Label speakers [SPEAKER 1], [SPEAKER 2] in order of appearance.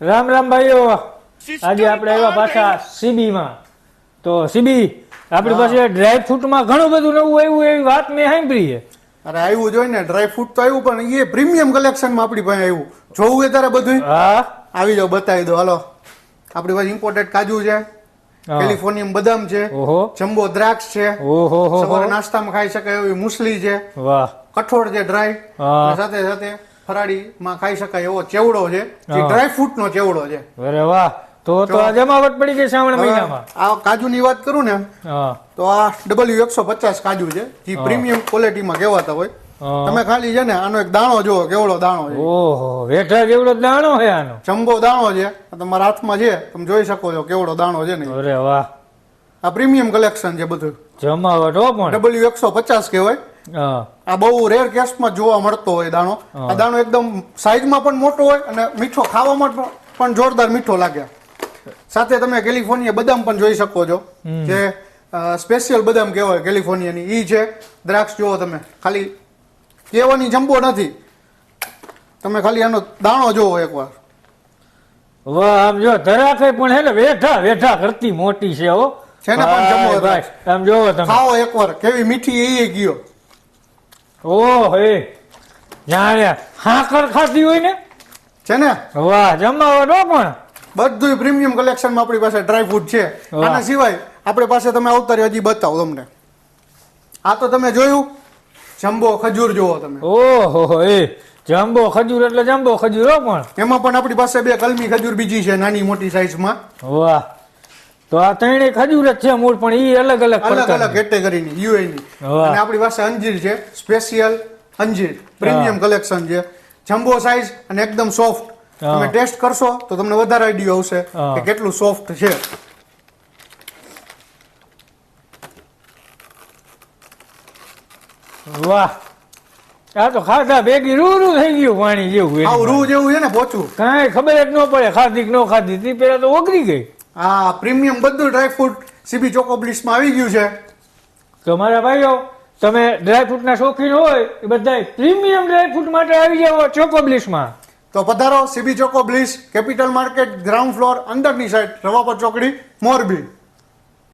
[SPEAKER 1] રામ રામ ભાઈઓ. આજે આપણે આવ્યા પાછા સીબી માં. તો સીબી આપણી પાસે ડ્રાય ફ્રૂટ માં ઘણું બધું નવું આવ્યું એવી વાત મેં સાંભળી છે.
[SPEAKER 2] અરે આવ્યું જોઈ ને, ડ્રાય ફ્રૂટ તો આવ્યું, પણ એ પ્રીમિયમ કલેક્શન માં આપણી પાસે આવ્યું. જોવું એ તારે બધું?
[SPEAKER 1] હા
[SPEAKER 2] આવી જાવ, બતાવી દો. હાલો, આપણી પાસે ઇમ્પોર્ટેડ કાજુ છે, કેલિફોર્નિયમ બદામ છે,
[SPEAKER 1] ઓહો
[SPEAKER 2] જમ્બો દ્રાક્ષ છે,
[SPEAKER 1] ઓહો હો
[SPEAKER 2] સવારે નાસ્તામાં ખાઈ શકાય એવી મુસલી છે,
[SPEAKER 1] વાહ
[SPEAKER 2] કઠોળ છે ડ્રાય,
[SPEAKER 1] હા.
[SPEAKER 2] અને સાથે સાથે ફરાળી માં ખાઈ શકાય એવો ચેવડો છે, જે ડ્રાય ફ્રૂટ નો ચેવડો છે.
[SPEAKER 1] અરે વાહ, તો આ જમાવટ પડી ગઈ શ્રાવણ મહિનામાં.
[SPEAKER 2] આ કાજુ ની વાત કરું ને,
[SPEAKER 1] હા
[SPEAKER 2] તો આ W150 કાજુ છે, જે પ્રીમિયમ ક્વોલિટીમાં કહેવાતા હોય. તમે ખાલી છે ને આનો એક દાણો જુઓ, કેવડો દાણો છે.
[SPEAKER 1] ઓહો, વેઠા જેવડો દાણો છે આનો.
[SPEAKER 2] જમ્બો દાણો છે, તમારા હાથમાં છે, તમે જોઈ શકો છો કેવડો દાણો છે ને.
[SPEAKER 1] અરે વાહ,
[SPEAKER 2] આ પ્રીમિયમ કલેક્શન છે બધું.
[SPEAKER 1] જમાવટ હો પણ.
[SPEAKER 2] W150 કહેવાય.
[SPEAKER 1] હા
[SPEAKER 2] આ બહુ રેર કેસમાં જોવા મળતો હોય દાણો. આ દાણો એકદમ સાઈઝમાં પણ મોટો હોય અને મીઠો, ખાવામાં પણ જોરદાર મીઠો લાગે. સાથે તમે કેલિફોર્નિયા બદામ પણ જોઈ શકો છો, જે સ્પેશિયલ બદામ કહેવાય કેલિફોર્નિયાની. ઈ છે દ્રાક્ષ. જુઓ તમે, ખાલી કહેવાની જમ્બો નથી, તમે ખાલી આનો દાણો જોવો એકવાર.
[SPEAKER 1] વાહ, આમ જો ધરાખે પણ હે ને વેઠા કરતી મોટી છે હો.
[SPEAKER 2] છે ને પણ જમ્બો
[SPEAKER 1] ભાઈ, આમ જોવો તમે,
[SPEAKER 2] ખાઓ એકવાર, કેવી મીઠી એ ગયો.
[SPEAKER 1] ઓહ એ જાણે હાકર ખાધી હોય ને.
[SPEAKER 2] છે ને,
[SPEAKER 1] વાહ, જમાવટ હો પણ.
[SPEAKER 2] બધું પ્રીમિયમ કલેક્શનમાં આપણી પાસે ડ્રાય ફ્રૂટ છે. આના સિવાય આપણી પાસે તમે આવતા હજી બતાવો તમને. આ તો તમે જોયું, જમ્બો ખજૂર જોવો તમે.
[SPEAKER 1] ઓહો એ જમ્બો ખજૂર એટલે જમ્બો ખજૂર હો પણ.
[SPEAKER 2] એમાં પણ આપણી પાસે બે કલમી ખજૂર બીજી છે, નાની મોટી સાઈઝમાં.
[SPEAKER 1] વાહ, તો આ ત્રણેય ખજૂર જ છે મૂળ, પણ ઈ અલગ
[SPEAKER 2] અલગ કેટેગરીની, યુએની. અને આપણી પાસે અંજીર છે, સ્પેશિયલ અંજીર, પ્રીમિયમ કલેક્શન છે, જમ્બો સાઈઝ અને એકદમ સોફ્ટ. તમે ટેસ્ટ કરશો તો તમને વધારે આઈડિયા આવશે કે કેટલું સોફ્ટ છે.
[SPEAKER 1] વાહ, આ તો ખાધા ભેગી રૂ થઈ ગયું પાણી જેવું.
[SPEAKER 2] આવું રૂ જેવું છે ને, પોચું.
[SPEAKER 1] કાંઈ ખબર જ ન પડે ખાધી કે ન ખાધી, તે પેલા તો ઓગળી ગઈ.
[SPEAKER 2] હા, પ્રીમિયમ બધું ડ્રાય ફ્રૂટ સીબી ચોકો બ્લિસમાં આવી ગયું છે.
[SPEAKER 1] તો મારા ભાઈઓ, તમે ડ્રાય ફ્રૂટના શોખીન હોય એ બધા પ્રીમિયમ ડ્રાય ફ્રૂટ માટે આવી જાઓ ચોકો બ્લિસમાં.
[SPEAKER 2] તો પધારો CB Choco Bliss, capital market, ground floor, અંદરની સાઈડ, રવાપર ચોકડી, મોરબી.